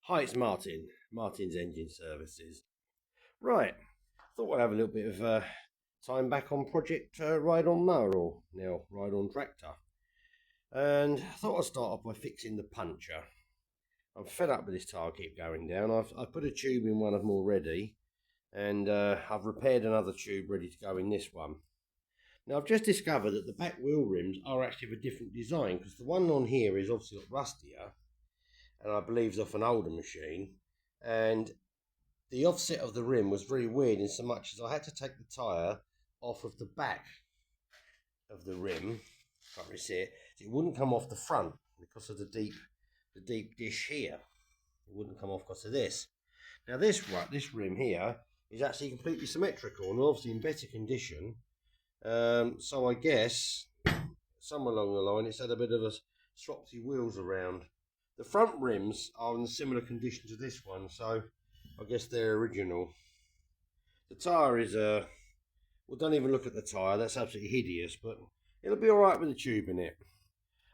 Hi, it's Martin. Martin's Engine Services. Right, thought we'd have a little bit of time back on project Ride on Mower, or now Ride on Tractor. And I thought I'd start off by fixing the puncher. I'm fed up with this tyre keep going down. I've put a tube in one of them already, and I've repaired another tube ready to go in this one. Now I've just discovered that the back wheel rims are actually of a different design, because the one on here is obviously got rustier, and I believe it's off an older machine, and the offset of the rim was very weird in so much as I had to take the tyre off of the back of the rim. Can't really see it. It wouldn't come off the front because of the deep dish here. It wouldn't come off because of this. Now this rim here is actually completely symmetrical and obviously in better condition. So I guess somewhere along the line it's had a bit of a swap the wheels around. The front rims are in a similar condition to this one, so I guess they're original. The tyre is well, don't even look at the tyre, that's absolutely hideous, but it'll be alright with the tube in it.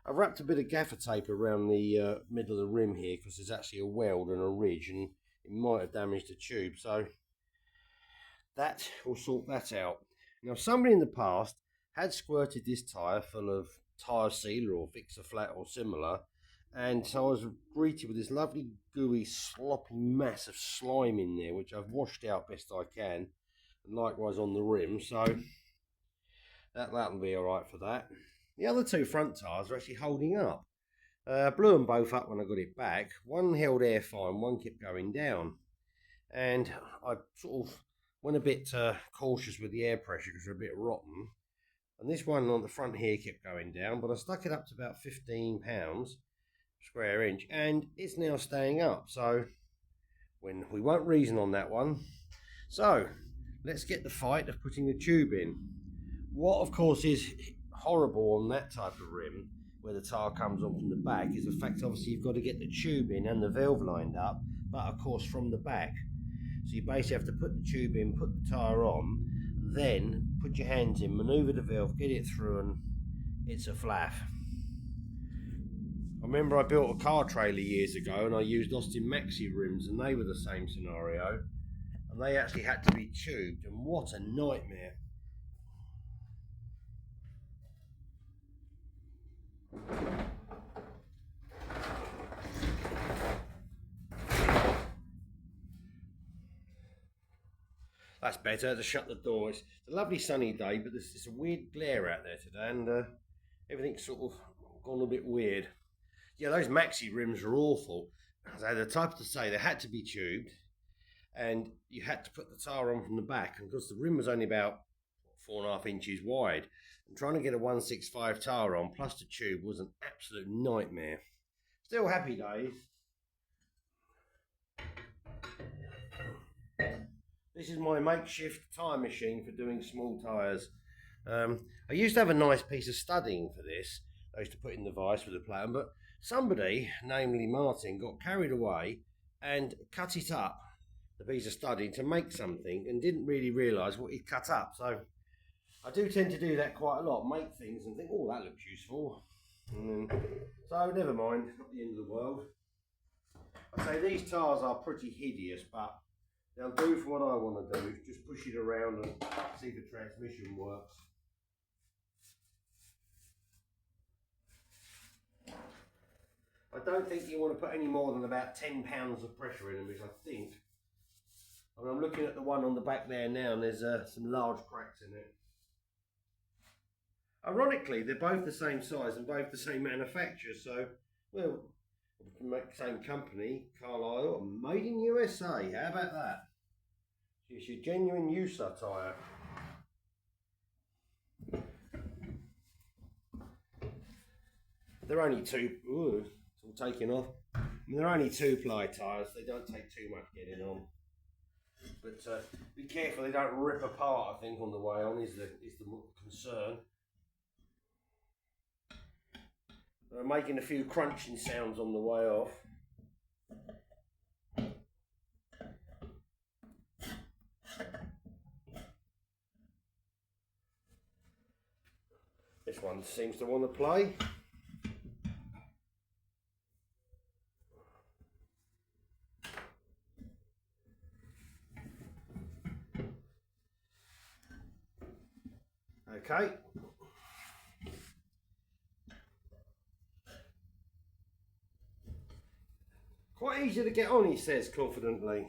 I've wrapped a bit of gaffer tape around the middle of the rim here because there's actually a weld and a ridge and it might have damaged the tube, so that will sort that out. Now, somebody in the past had squirted this tyre full of tyre sealer or fixer flat or similar, and so I was greeted with this lovely gooey sloppy mass of slime in there, which I've washed out best I can, and likewise on the rim, so that'll be alright for that. The other two front tyres are actually holding up. Blew them both up when I got it back. One held air fine, one kept going down, and I sort of went a bit cautious with the air pressure because they're a bit rotten, and this one on the front here kept going down, but I stuck it up to about 15 pounds square inch and it's now staying up, so when we won't reason on that one. So let's get the fight of putting the tube in. What of course is horrible on that type of rim where the tyre comes on from the back is the fact obviously you've got to get the tube in and the valve lined up, but of course from the back, so you basically have to put the tube in, put the tyre on, then put your hands in, manoeuvre the valve, get it through, and it's a flaff. I remember I built a car trailer years ago and I used Austin Maxi rims and they were the same scenario, and they actually had to be tubed, and what a nightmare. That's better, to shut the door. It's a lovely sunny day, but there's a weird glare out there today, and everything's sort of gone a bit weird. Yeah, those Maxi rims are awful. They're the type to say they had to be tubed, and you had to put the tyre on from the back, and because the rim was only about 4.5 inches wide, and trying to get a 165 tyre on plus the tube was an absolute nightmare. Still happy days. This is my makeshift tyre machine for doing small tyres. I used to have a nice piece of studding for this. I used to put in the vise with the platen, but somebody, namely Martin, got carried away and cut it up, the piece of studding, to make something, and didn't really realise what he'd cut up. So I do tend to do that quite a lot, make things and think, oh, that looks useful. So never mind, not the end of the world. I say these tyres are pretty hideous, but they'll do for what I want to do, just push it around and see if the transmission works. I don't think you want to put any more than about 10 pounds of pressure in them, which I think. I mean, I'm looking at the one on the back there now, and there's some large cracks in it. Ironically, they're both the same size and both the same manufacturer, so, well, we can make the same company, Carlisle, made in USA. How about that? It's your genuine USA tyre. They're only two. Ooh, it's all taken off. I mean, they're only 2-ply tyres. They don't take too much getting on. But be careful they don't rip apart, I think, on the way on is the concern. They're making a few crunching sounds on the way off. This one seems to want to play. Okay. Quite easy to get on, he says confidently.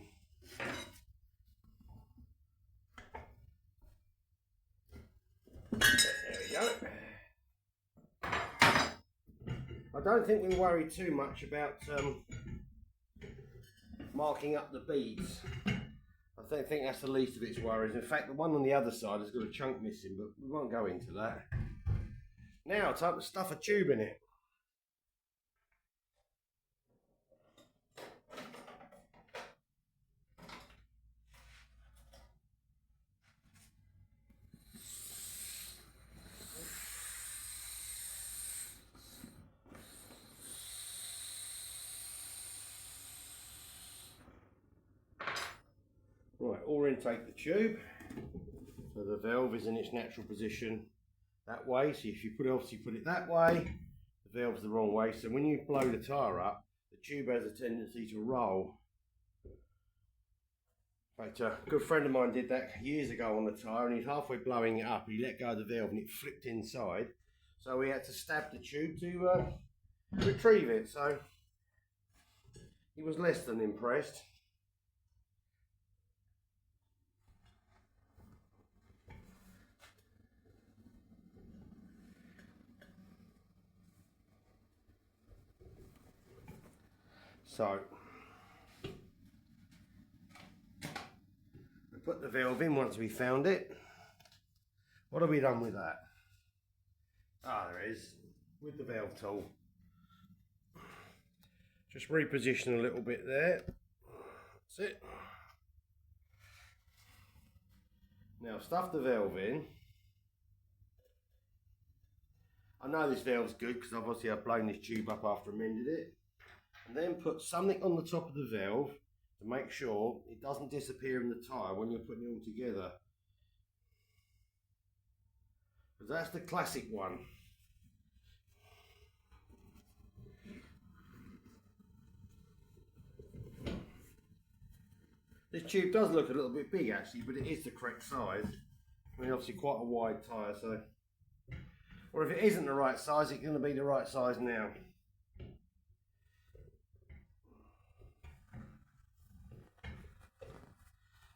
There we go. I don't think we worry too much about marking up the beads. I think that's the least of its worries. In fact, the one on the other side has got a chunk missing, but we won't go into that. Now, time to stuff a tube in it. Right, orientate the tube so the valve is in its natural position that way. So if you obviously put it that way, the valve's the wrong way. So when you blow the tyre up, the tube has a tendency to roll. In fact, a good friend of mine did that years ago on the tyre, and he's halfway blowing it up. He let go of the valve and it flipped inside. So we had to stab the tube to retrieve it. So he was less than impressed. So we put the valve in once we found it. What have we done with that? Ah, there it is, with the valve tool. Just reposition a little bit there. That's it. Now stuff the valve in. I know this valve's good because obviously I've blown this tube up after I mended it. And then put something on the top of the valve to make sure it doesn't disappear in the tyre when you're putting it all together. Because that's the classic one. This tube does look a little bit big actually, but it is the correct size. I mean, obviously quite a wide tyre, so. Or if it isn't the right size, it's going to be the right size now.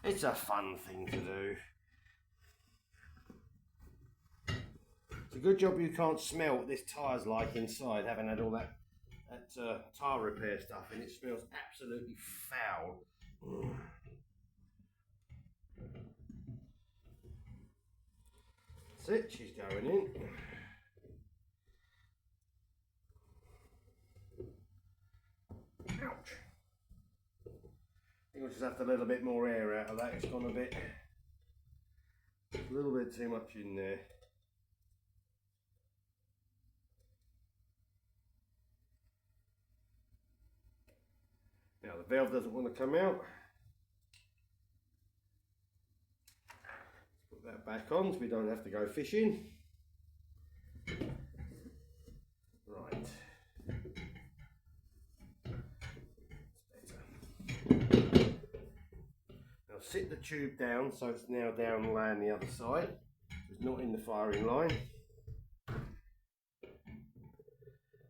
It's a fun thing to do. It's a good job you can't smell what this tyre's like inside, having had all that tyre repair stuff in. It smells absolutely foul. That's it, she's going in. Ouch. I think we'll just have to let a bit more air out of that. It's gone a little bit too much in there. Now the valve doesn't want to come out. Let's put that back on so we don't have to go fishing. Right. Now sit the tube down so it's now down laying the other side. It's not in the firing line.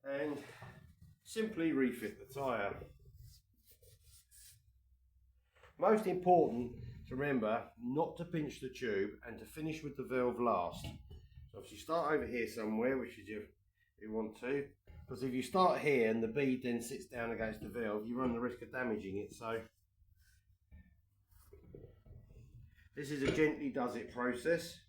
And simply refit the tyre. Most important to remember not to pinch the tube and to finish with the valve last. So if you start over here somewhere, which is you want to, because if you start here and the bead then sits down against the valve, you run the risk of damaging it. So this is a gently does it process.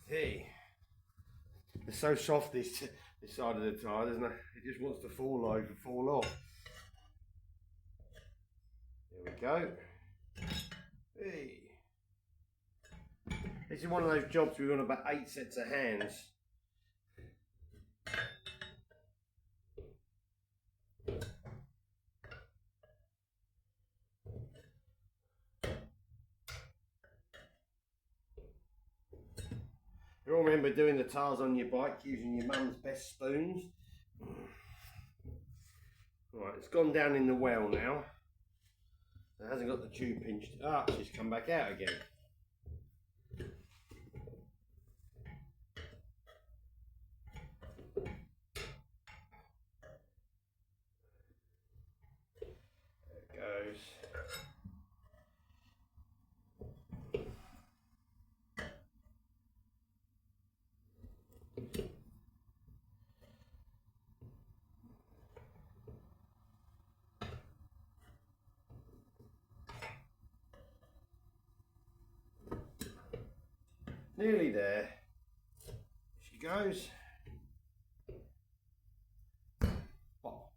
Hey, it's so soft this side of the tyre, isn't it? It just wants to fall over, fall off. There we go. Hey, this is one of those jobs we run about 8 sets of hands. You all remember doing the tires on your bike using your mum's best spoons? Right, it's gone down in the well now. It hasn't got the tube pinched. Ah, it's come back out again. There it goes. Nearly there. She goes. Oh.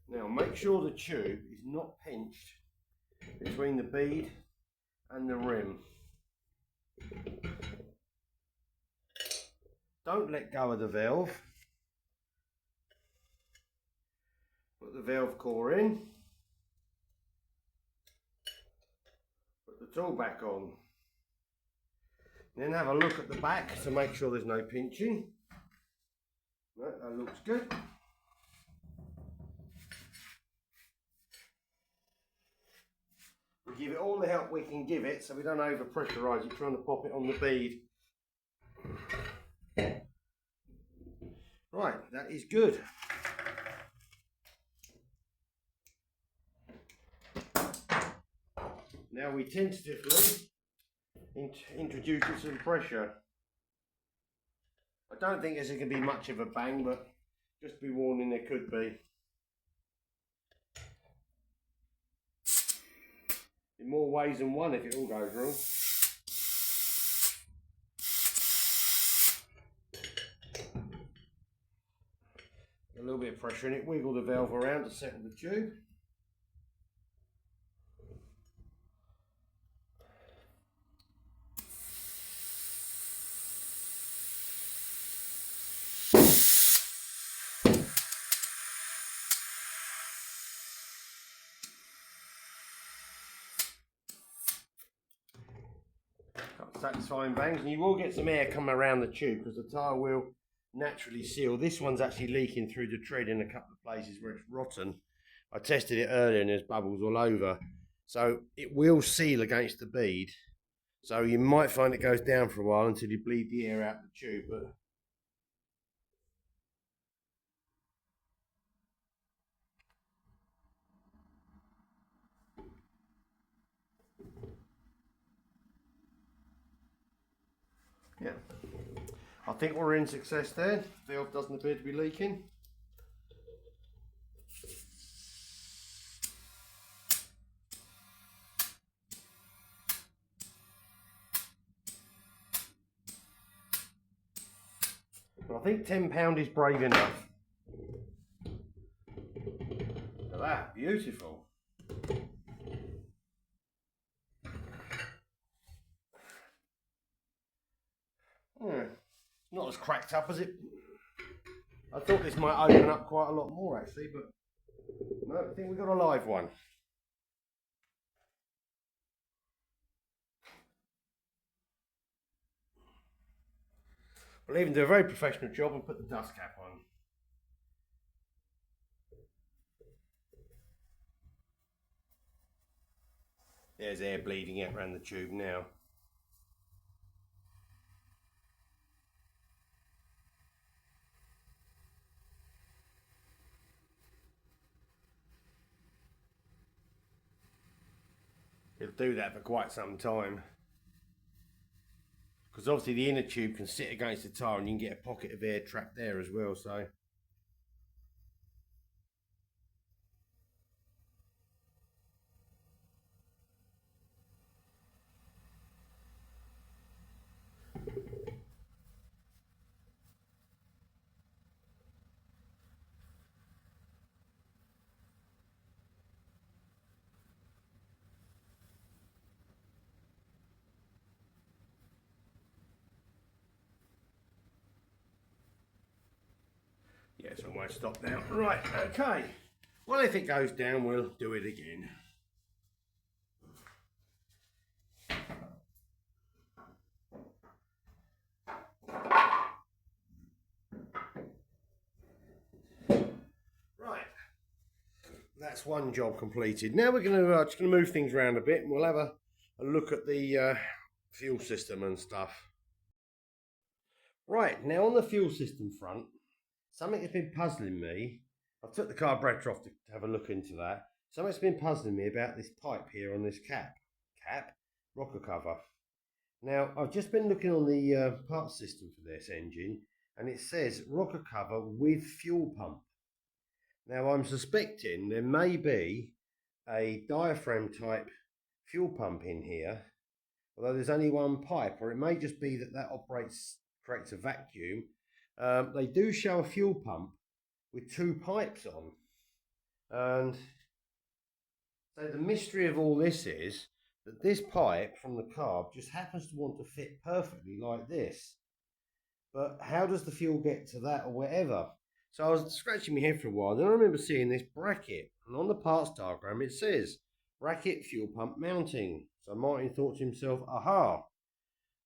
Now make sure the tube is not pinched between the bead and the rim. Don't let go of the valve. Put the valve core in. Put the tool back on. Then have a look at the back to make sure there's no pinching. Right, that looks good. We give it all the help we can give it so we don't over pressurise it trying to pop it on the bead. Right, that is good. Now we tentatively introduce some pressure. I don't think there's going to be much of a bang, but just be warning there could be. In more ways than one if it all goes wrong. A little bit of pressure in it, wiggle the valve around to settle the tube. Satisfying bangs, and you will get some air coming around the tube because the tyre will naturally seal. This one's actually leaking through the tread in a couple of places where it's rotten. I tested it earlier and there's bubbles all over, so it will seal against the bead, so you might find it goes down for a while until you bleed the air out the tube. But yeah, I think we're in success there. The valve doesn't appear to be leaking. I think £10 is brave enough. Look at that, beautiful. Yeah, not as cracked up as it. I thought this might open up quite a lot more actually, but no, I think we've got a live one. We'll even do a very professional job and put the dust cap on. There's air bleeding out around the tube now. It'll do that for quite some time. Because obviously the inner tube can sit against the tyre and you can get a pocket of air trapped there as well, so. Yeah, so I might stop now. Right, okay. Well, if it goes down, we'll do it again. that's one job completed. Now we're going to just going to move things around a bit, and we'll have a look at the fuel system and stuff. Right, now on the fuel system front, something that's been puzzling me. I took the carburetor off to have a look into that. Something's been puzzling me about this pipe here on this cap, rocker cover. Now, I've just been looking on the parts system for this engine, and it says rocker cover with fuel pump. Now, I'm suspecting there may be a diaphragm type fuel pump in here, although there's only one pipe, or it may just be that that creates a vacuum. They do show a fuel pump with two pipes on, and so the mystery of all this is that this pipe from the carb just happens to want to fit perfectly like this. But how does the fuel get to that or whatever? So I was scratching my head for a while, then I remember seeing this bracket, and on the parts diagram it says bracket fuel pump mounting. So Martin thought to himself, aha,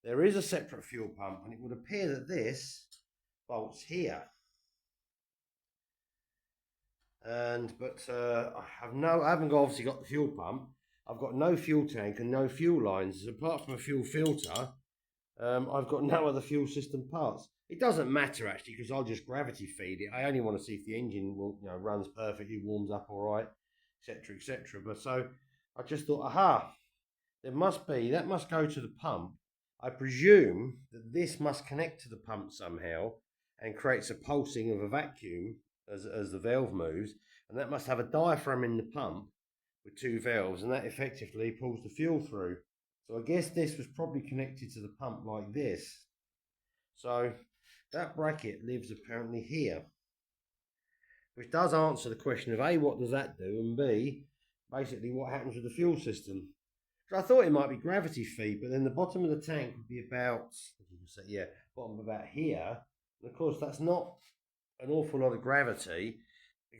there is a separate fuel pump, and it would appear that this bolts here. But I haven't obviously got the fuel pump. I've got no fuel tank and no fuel lines. Apart from a fuel filter, I've got no other fuel system parts. It doesn't matter actually, because I'll just gravity feed it. I only want to see if the engine runs perfectly, warms up all right, etc., etc. But so I just thought, aha, that must go to the pump. I presume that this must connect to the pump somehow and creates a pulsing of a vacuum as the valve moves, and that must have a diaphragm in the pump with two valves, and that effectively pulls the fuel through. So I guess this was probably connected to the pump like this. So that bracket lives apparently here, which does answer the question of A, what does that do, and B, basically what happens with the fuel system. So I thought it might be gravity feed, but then the bottom of the tank would be about, bottom about here. And of course that's not an awful lot of gravity.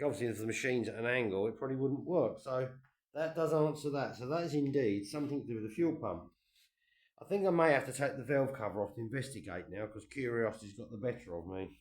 Obviously if the machine's at an angle, it probably wouldn't work. So that does answer that. So that is indeed something to do with the fuel pump. I think I may have to take the valve cover off to investigate now, because curiosity's got the better of me.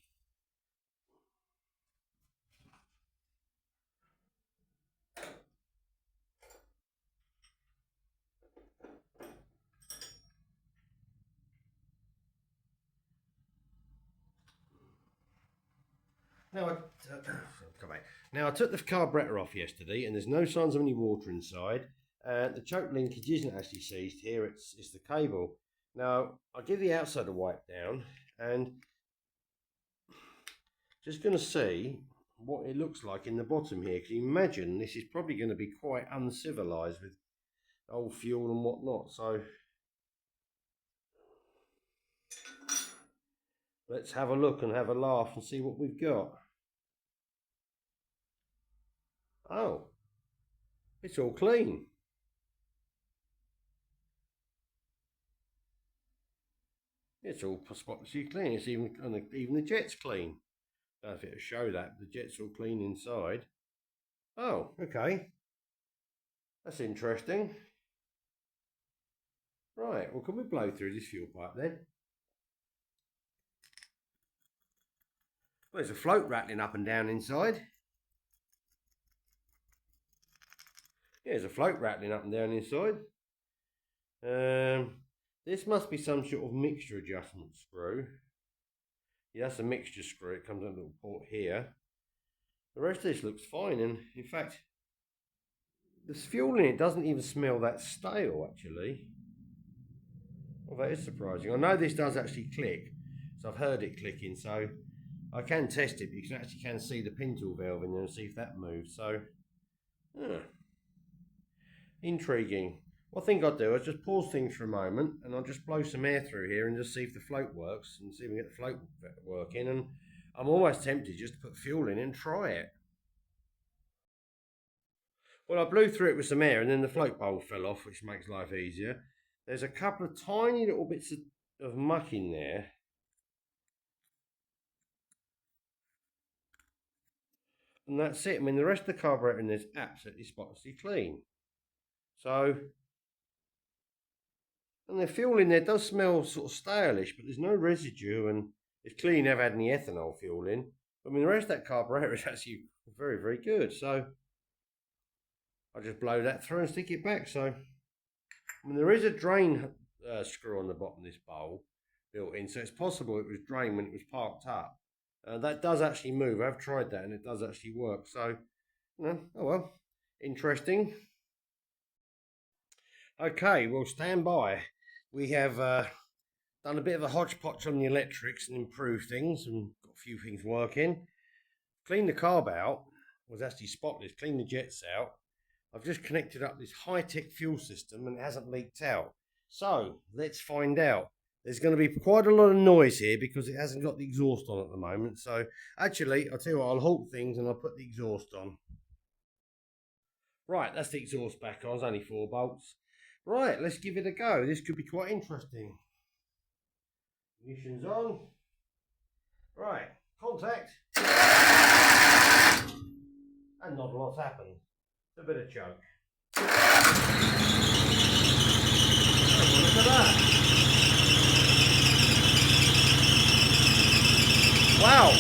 Now I took the carburetor off yesterday, and there's no signs of any water inside. The choke linkage isn't actually seized here, it's the cable. Now I'll give the outside a wipe down, and just going to see what it looks like in the bottom here, because you imagine this is probably going to be quite uncivilized with old fuel and whatnot. So let's have a look and have a laugh and see what we've got. Oh, it's all clean. It's all spotlessly clean. It's even the jet's clean. I don't know if it'll show that. The jet's all clean inside. Oh, okay. That's interesting. Right, well, can we blow through this fuel pipe then? Well, there's a float rattling up and down inside. Yeah, there's a float rattling up and down inside. This must be some sort of mixture adjustment screw. Yeah, that's a mixture screw. It comes on a little port here. The rest of this looks fine, and in fact, the fuel in it doesn't even smell that stale, actually. Well, that is surprising. I know this does actually click, so I've heard it clicking, so I can test it because I actually can see the pintool valve in there and see if that moves. So, intriguing. What I think I'll do is just pause things for a moment, and I'll just blow some air through here and just see if the float works, and see if we can get the float working. And I'm almost tempted just to put fuel in and try it. Well, I blew through it with some air, and then the float bowl fell off, which makes life easier. There's a couple of tiny little bits of muck in there. And that's it. I mean, the rest of the carburetor in there is absolutely spotlessly clean. So, and the fuel in there does smell sort of stalish, but there's no residue, and it's clearly never had any ethanol fuel in. I mean, the rest of that carburetor is actually very, very good. So, I just blow that through and stick it back. So, I mean, there is a drain screw on the bottom of this bowl built in, so it's possible it was drained when it was parked up. That does actually move. I've tried that and it does actually work. So, oh well, interesting. Okay, well, stand by. We have done a bit of a hodgepodge on the electrics and improved things and got a few things working. Cleaned the carb out, was actually spotless, cleaned the jets out. I've just connected up this high-tech fuel system and it hasn't leaked out. So, let's find out. There's going to be quite a lot of noise here because it hasn't got the exhaust on at the moment. So, actually, I'll tell you what, I'll halt things and I'll put the exhaust on. Right, that's the exhaust back on. It's only 4 bolts. Right, let's give it a go. This could be quite interesting. Ignition's on. Right, contact. And not a lot's happened. A bit of choke. Oh, look at that. Wow.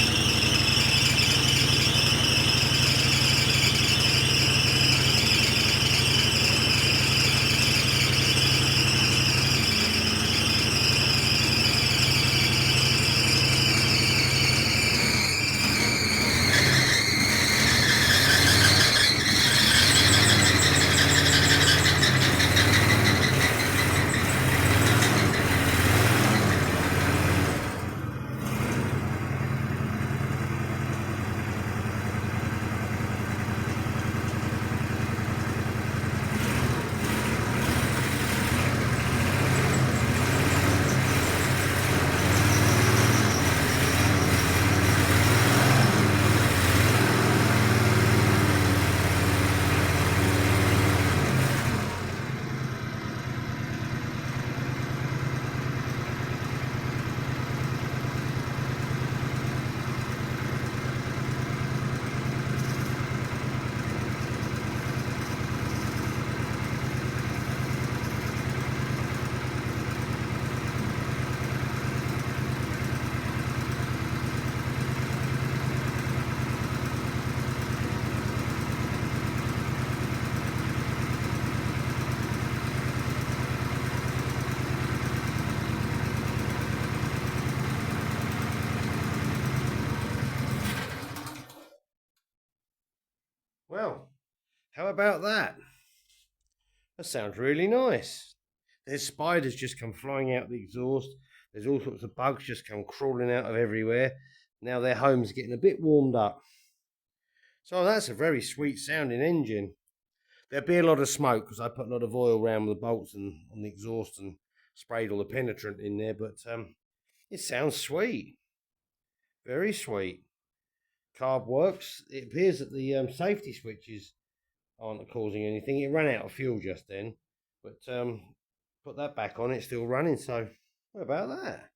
Well, how about that? That sounds really nice. There's spiders just come flying out the exhaust. There's all sorts of bugs just come crawling out of everywhere. Now their home's getting a bit warmed up. So that's a very sweet sounding engine. There'll be a lot of smoke because I put a lot of oil around the bolts and on the exhaust and sprayed all the penetrant in there. But it sounds sweet. Very sweet. Carb works. It appears that the safety switches aren't causing anything. It ran out of fuel just then, but put that back on, it's still running. So what about that?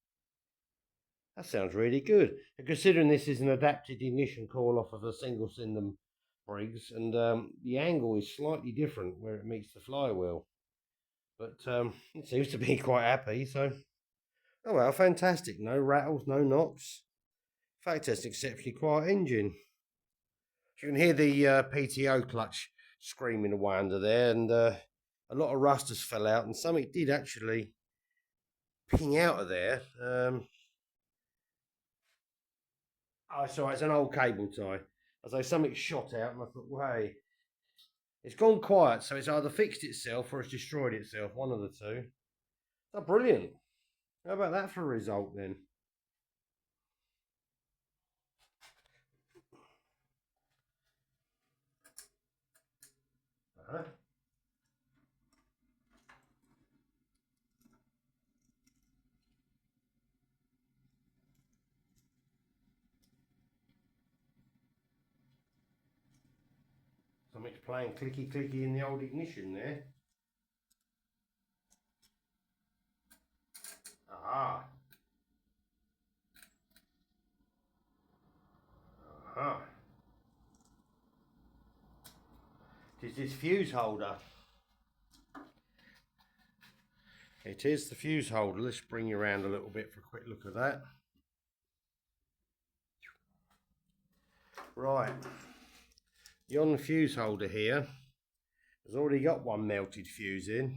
That sounds really good. And considering this is an adapted ignition coil off of a single cylinder Briggs, and the angle is slightly different where it meets the flywheel, but it seems to be quite happy. So oh well, fantastic. No rattles, no knocks. In fact, it's an exceptionally quiet engine. You can hear the PTO clutch screaming away under there, and a lot of rust has fell out, and something did actually ping out of there. Oh, sorry, it's an old cable tie. As though something shot out, and I thought, well, hey, it's gone quiet, so it's either fixed itself or it's destroyed itself, one of the two. Oh, brilliant. How about that for a result then? Uh-huh. Something's playing clicky clicky in the old ignition there. Ah. Uh-huh. It is this fuse holder. It is the fuse holder. Let's bring you around a little bit for a quick look at that. Right. You're on the fuse holder here. has already got one melted fuse in.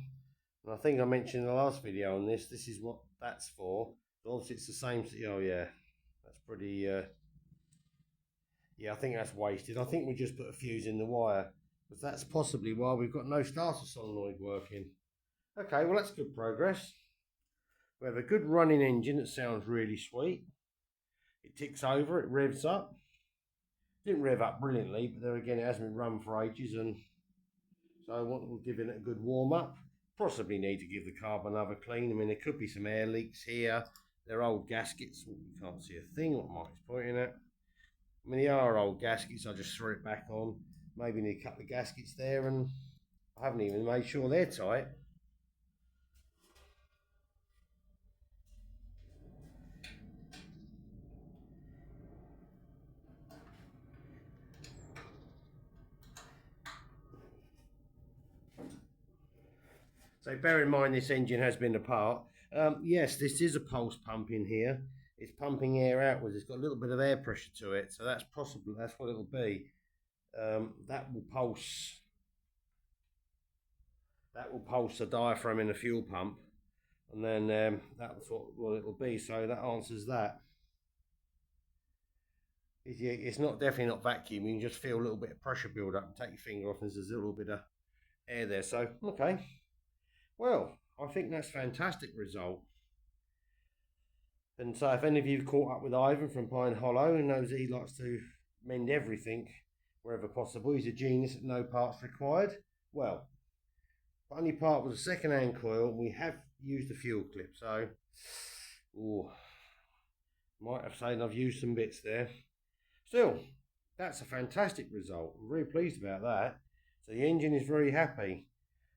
And I think I mentioned in the last video on this, this is what that's for. So obviously it's the same, oh yeah, that's pretty, yeah, I think that's wasted. I think we just put a fuse in the wire, because that's possibly why we've got no starter solenoid working. Okay, well that's good progress. We have a good running engine that sounds really sweet. It ticks over, it revs up. Didn't rev up brilliantly, but there again, it hasn't been run for ages, and so we'll give it a good warm up. Possibly need to give the carb another clean. I mean, there could be some air leaks here. They're old gaskets. You can't see a thing what Mike's pointing at. I mean, they are old gaskets. I just threw it back on. Maybe need a couple of gaskets there, and I haven't even made sure they're tight. So bear in mind this engine has been apart. Yes, this is a pulse pump in here. It's pumping air outwards. It's got a little bit of air pressure to it, so that's possible. That's what it'll be. That will pulse. That will pulse the diaphragm in the fuel pump, and then that's what it'll be. So that answers that. It's not definitely not vacuum. You can just feel a little bit of pressure build up and take your finger off, and there's a little bit of air there. So okay. Well, I think that's a fantastic result. And so if any of you have caught up with Ivan from Pine Hollow and knows that he likes to mend everything wherever possible, he's a genius at no parts required. Well, the only part was a second-hand coil, and we have used a fuel clip, so might have said I've used some bits there. Still, that's a fantastic result. I'm very pleased about that. So the engine is very happy.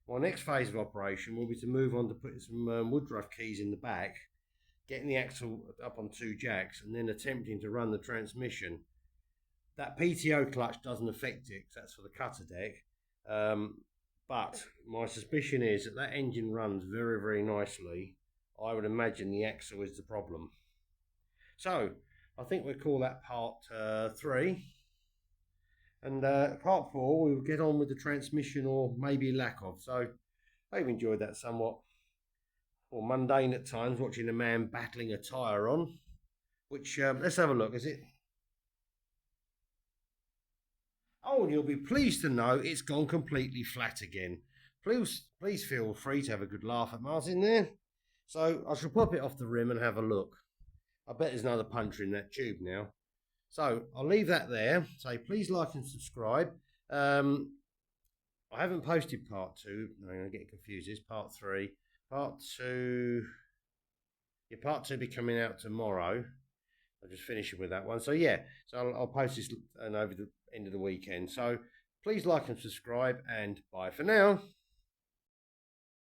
My next phase of operation will be to move on to putting some Woodruff keys in the back, getting the axle up on 2 jacks, and then attempting to run the transmission. That PTO clutch doesn't affect it, because that's for the cutter deck. But my suspicion is that that engine runs very, very nicely. I would imagine the axle is the problem. So I think we'll call that part 3. And part 4, we will get on with the transmission, or maybe lack of. So I've enjoyed that somewhat, or mundane at times, watching a man battling a tyre on. Which, let's have a look, is it? Oh, and you'll be pleased to know it's gone completely flat again. Please feel free to have a good laugh at Martin there. So I shall pop it off the rim and have a look. I bet there's another puncher in that tube now. So I'll leave that there. Say please like and subscribe. I haven't posted part 2. No, I'm going to get confused. It's part 3. Part 2. Yeah, part 2 will be coming out tomorrow. I'll just finish it with that one. So yeah, so I'll post this over the end of the weekend. So please like and subscribe, and bye for now.